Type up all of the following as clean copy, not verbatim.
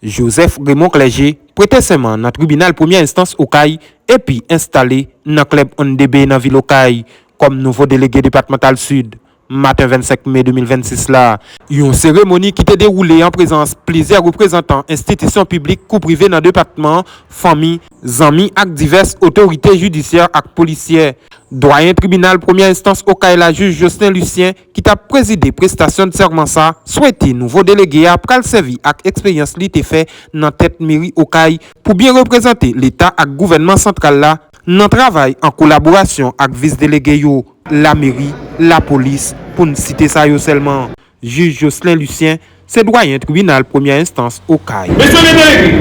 Joseph Raymond Clerget prêtait serment dans le tribunal première instance au CAI et puis installé dans le club ONDB dans la ville au CAI comme nouveau délégué départemental sud. Matin 25 mai 2026 là, une cérémonie qui était déroulée en présence plusieurs représentants institutions publiques ou privées dans le département, familles, amis et diverses autorités judiciaires et policières. Doyen tribunal première instance au CAI la juge Jocelyn Lucien qui t'a présidé prestation de serment ça, souhaité nouveau délégué après le service avec expérience li te fait dans tête mairie au CAI pour bien représenter l'État et le gouvernement central là dans travail en collaboration avec vice-délégué yo, la mairie, la police, pour ne citer ça yo seulement. Juge Jocelyn Lucien, c'est doyen tribunal première instance au CAI. Monsieur le délégué,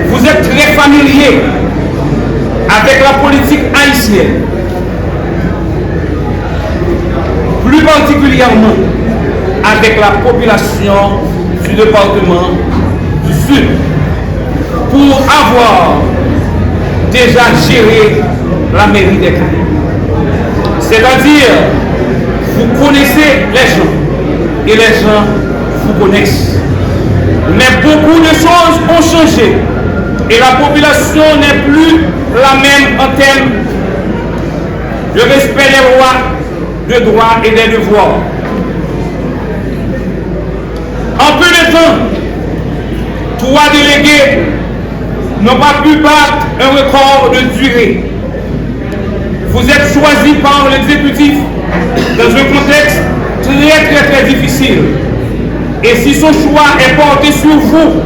vous êtes très familier avec la politique haïtienne, plus particulièrement avec la population du département du Sud, pour avoir déjà géré la mairie des Cayes. C'est-à-dire, vous connaissez les gens et les gens vous connaissent. Mais beaucoup de choses ont changé et la population n'est plus la même en termes de respect des lois, de droits et des devoirs. En peu de temps, 3 délégués n'ont pas pu battre un record de durée. Vous êtes choisi par l'exécutif dans un contexte très difficile. Et si son choix est porté sur vous,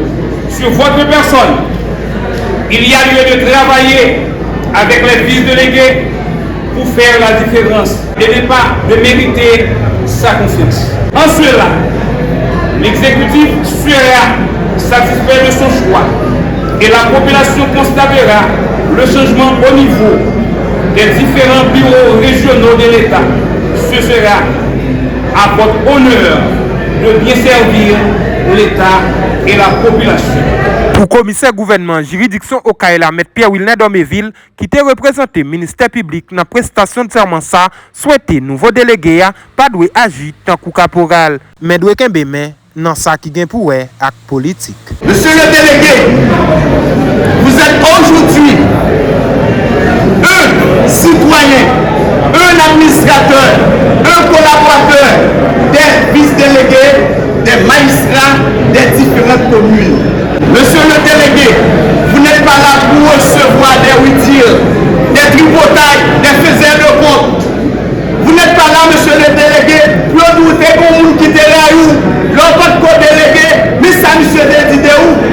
sur votre personne, il y a lieu de travailler avec les vice-délégués pour faire la différence et ne pas de mériter sa confiance. En cela, l'exécutif sera satisfait de son choix et la population constatera le changement au niveau des différents bureaux régionaux de l'État. Ce sera à votre honneur de bien servir l'État et la population. Pour commissaire gouvernement juridiction au CAI, M. Pierre Wilner Doméville, qui était représenté ministère public dans la prestation de serment ça, souhaité nouveau délégué pas doué agir tant que caporal, mais doué kembe mais dans ça qui gagne pour acte politique. Monsieur le délégué, vous êtes aujourd'hui un citoyen, un administrateur, un collaborateur des vice-délégués, des magistrats des différentes communes. Monsieur le délégué, vous n'êtes pas là pour recevoir des outils, des tripotailles, des faiseurs de compte. Vous n'êtes pas là, monsieur le délégué, pour douter qu'on monde qui est là où l'autre co-délégué, mais ça monsieur le dit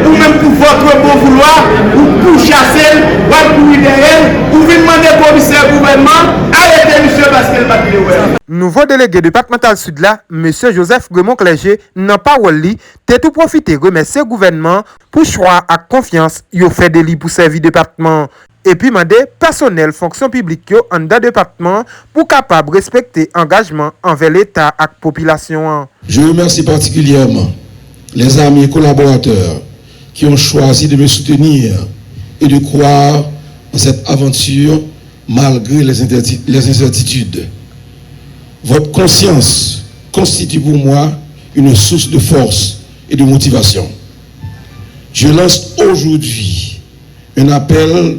ou même pour votre bon vouloir, ou pour chasser, ou pour idéal, ou vous demander au commissaire gouvernement, arrêtez monsieur parce qu'il va dire ouais. Nouveau délégué départemental sud là, M. Joseph Raymond Clerget, n'a pas wali, t'es tout profité remercier le gouvernement pour choix à confiance, yo fait des lits pour servir département. Et puis mandé personnel fonction publique yo en da département pour capable respecter engagement envers l'État et la population. Je remercie particulièrement les amis et collaborateurs qui ont choisi de me soutenir et de croire en cette aventure malgré les incertitudes. Votre conscience constitue pour moi une source de force et de motivation. Je lance aujourd'hui un appel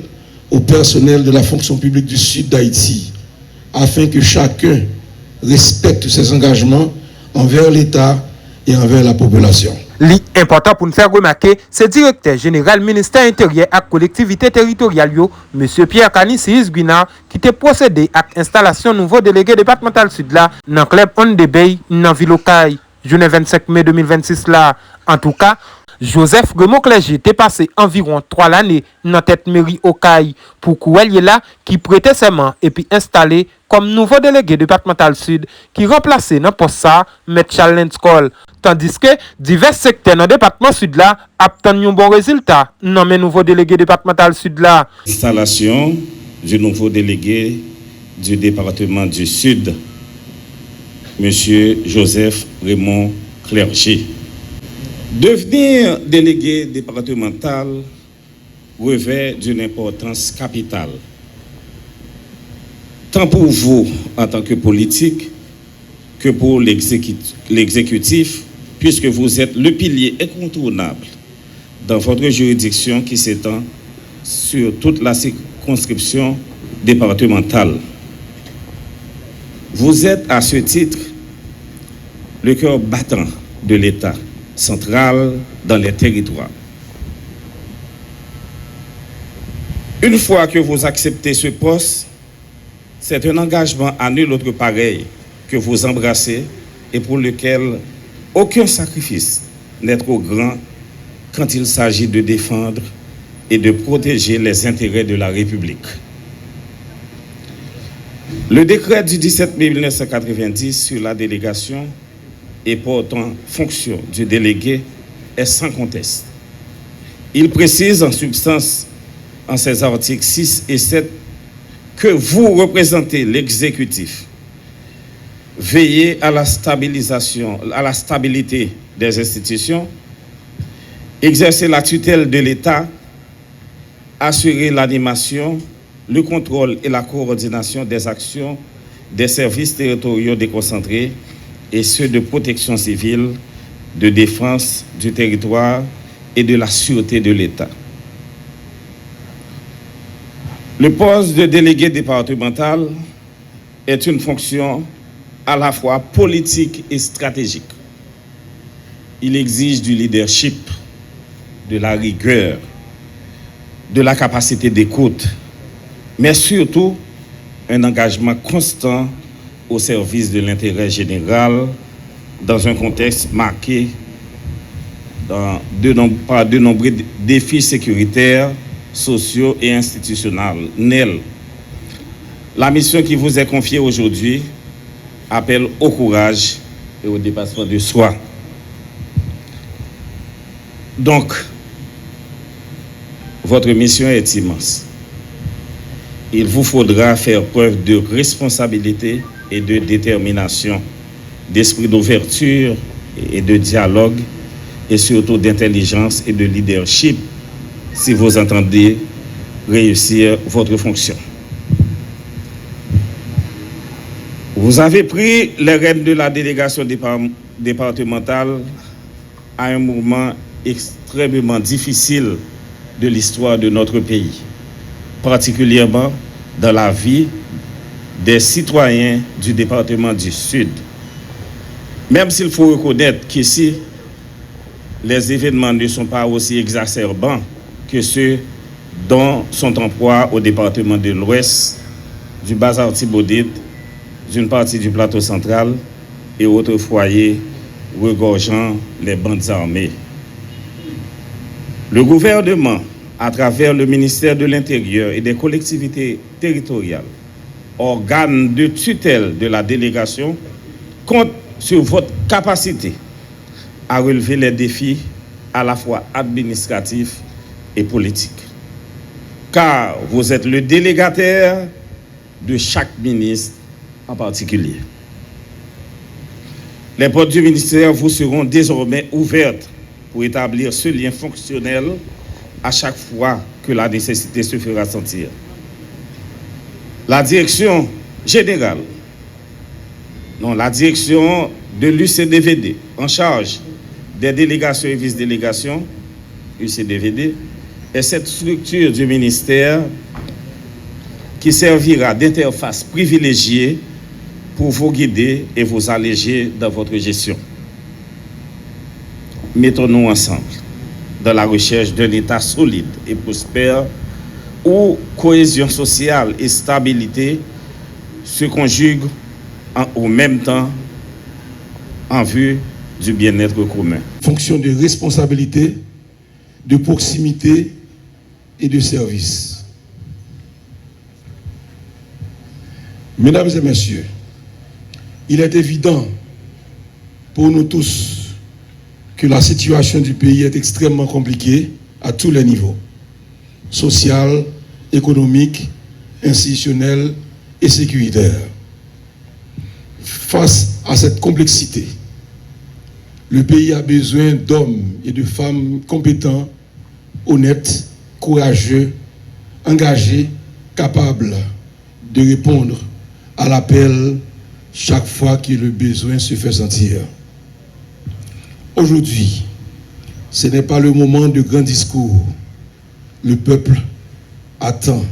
au personnel de la fonction publique du Sud d'Haïti afin que chacun respecte ses engagements envers l'État et envers la population. L'important pour nous faire remarquer, c'est le directeur général ministère intérieur et collectivité territoriale, M. Pierre Canissis Guinard, qui a procédé à l'installation nouveau délégué départemental sud là, dans le club ONDB, dans la ville au CAI, journée 25 mai 2026 là. En tout cas, Joseph Raymond Clerget était passé environ 3 années dans la tête mairie au CAI pour Kouel là qui prêtait serment et puis installé comme nouveau délégué départemental sud qui remplaçait dans poste ça M. Charles Cole. Tandis que divers secteurs dans le département sud là obtiennent un bon résultat dans le nouveau délégué départemental sud là. Installation du nouveau délégué du département du Sud, M. Joseph Raymond Clerget. Devenir délégué départemental revêt d'une importance capitale, tant pour vous en tant que politique que pour l'exécutif, puisque vous êtes le pilier incontournable dans votre juridiction qui s'étend sur toute la circonscription départementale. Vous êtes à ce titre le cœur battant de l'État central dans les territoires. Une fois que vous acceptez ce poste, c'est un engagement à nul autre pareil que vous embrassez et pour lequel aucun sacrifice n'est trop grand quand il s'agit de défendre et de protéger les intérêts de la République. Le décret du 17 mai 1990 sur la délégation et portant fonction du délégué est sans conteste. Il précise en substance, en ses articles 6 et 7, que vous représentez l'exécutif. Veillez à la stabilité des institutions, exercer la tutelle de l'État, assurer l'animation, le contrôle et la coordination des actions des services territoriaux déconcentrés et ceux de protection civile, de défense du territoire et de la sûreté de l'État. Le poste de délégué départemental est une fonction à la fois politique et stratégique. Il exige du leadership, de la rigueur, de la capacité d'écoute, mais surtout un engagement constant au service de l'intérêt général dans un contexte marqué par de nombreux défis sécuritaires, sociaux et institutionnels. La mission qui vous est confiée aujourd'hui appelle au courage et au dépassement de soi. Donc, votre mission est immense. Il vous faudra faire preuve de responsabilité et de détermination, d'esprit d'ouverture et de dialogue, et surtout d'intelligence et de leadership si vous entendez réussir votre fonction. Vous avez pris les rênes de la délégation départementale à un moment extrêmement difficile de l'histoire de notre pays, particulièrement dans la vie des citoyens du département du Sud. Même s'il faut reconnaître qu'ici, les événements ne sont pas aussi exacerbants que ceux dont sont en proie au département de l'Ouest, du Bas-Artibonite, d'une partie du plateau central et autres foyers regorgeant les bandes armées. Le gouvernement, à travers le ministère de l'Intérieur et des collectivités territoriales, organe de tutelle de la délégation, compte sur votre capacité à relever les défis à la fois administratifs et politiques. Car vous êtes le délégataire de chaque ministre en particulier. Les portes du ministère vous seront désormais ouvertes pour établir ce lien fonctionnel à chaque fois que la nécessité se fera sentir. La direction générale, la direction de l'UCDVD en charge des délégations et vice-délégations, UCDVD, est cette structure du ministère qui servira d'interface privilégiée pour vous guider et vous alléger dans votre gestion. Mettons-nous ensemble dans la recherche d'un État solide et prospère où cohésion sociale et stabilité se conjuguent au même temps en vue du bien-être commun. Fonction de responsabilité, de proximité et de service. Mesdames et messieurs, il est évident pour nous tous que la situation du pays est extrêmement compliquée à tous les niveaux, social, économique, institutionnel et sécuritaire. Face à cette complexité, le pays a besoin d'hommes et de femmes compétents, honnêtes, courageux, engagés, capables de répondre à l'appel chaque fois que le besoin se fait sentir. Aujourd'hui, ce n'est pas le moment de grands discours. Le peuple attend,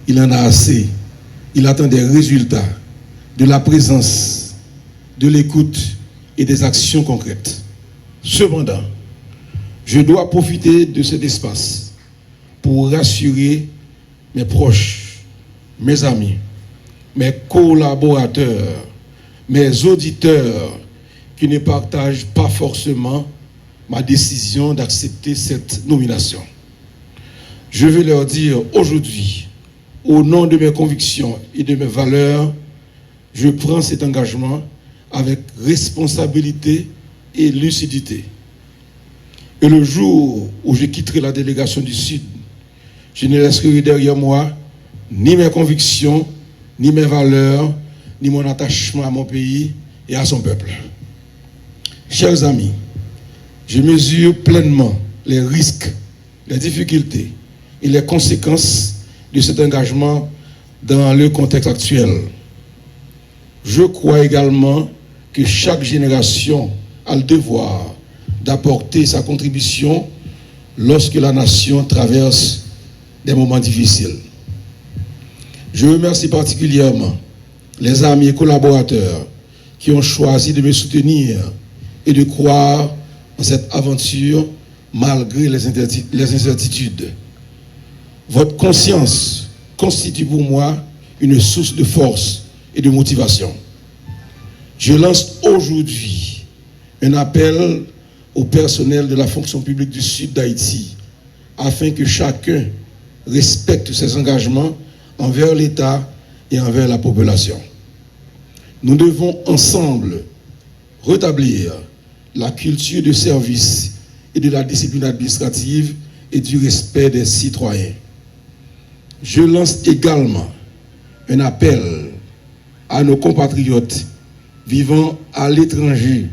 il en a assez, il attend des résultats, de la présence, de l'écoute et des actions concrètes. Cependant, je dois profiter de cet espace pour rassurer mes proches, mes amis, mes collaborateurs, mes auditeurs qui ne partagent pas forcément ma décision d'accepter cette nomination. Je veux leur dire aujourd'hui, au nom de mes convictions et de mes valeurs, je prends cet engagement avec responsabilité et lucidité. Et le jour où je quitterai la délégation du Sud, je ne laisserai derrière moi ni mes convictions, ni mes valeurs, ni mon attachement à mon pays et à son peuple. Chers amis, je mesure pleinement les risques, les difficultés et les conséquences de cet engagement dans le contexte actuel. Je crois également que chaque génération a le devoir d'apporter sa contribution lorsque la nation traverse des moments difficiles. Je remercie particulièrement les amis et collaborateurs qui ont choisi de me soutenir et de croire en cette aventure malgré les incertitudes. Votre conscience constitue pour moi une source de force et de motivation. Je lance aujourd'hui un appel au personnel de la fonction publique du Sud d'Haïti afin que chacun respecte ses engagements envers l'État et envers la population. Nous devons ensemble rétablir la culture de service et de la discipline administrative et du respect des citoyens. Je lance également un appel à nos compatriotes vivant à l'étranger,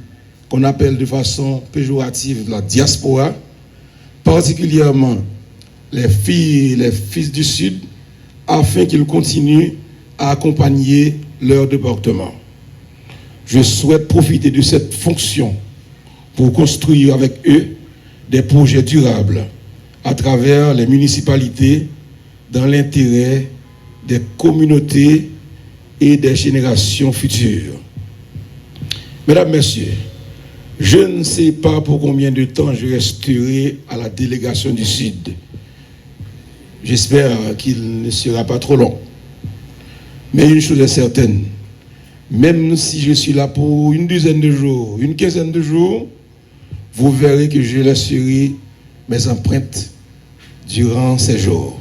qu'on appelle de façon péjorative la diaspora, particulièrement les filles et les fils du Sud, afin qu'ils continuent à accompagner leur département. Je souhaite profiter de cette fonction pour construire avec eux des projets durables à travers les municipalités dans l'intérêt des communautés et des générations futures. Mesdames, Messieurs, je ne sais pas pour combien de temps je resterai à la délégation du Sud. J'espère qu'il ne sera pas trop long. Mais une chose est certaine, même si je suis là pour une dizaine de jours, une quinzaine de jours, vous verrez que je laisserai mes empreintes durant ces jours.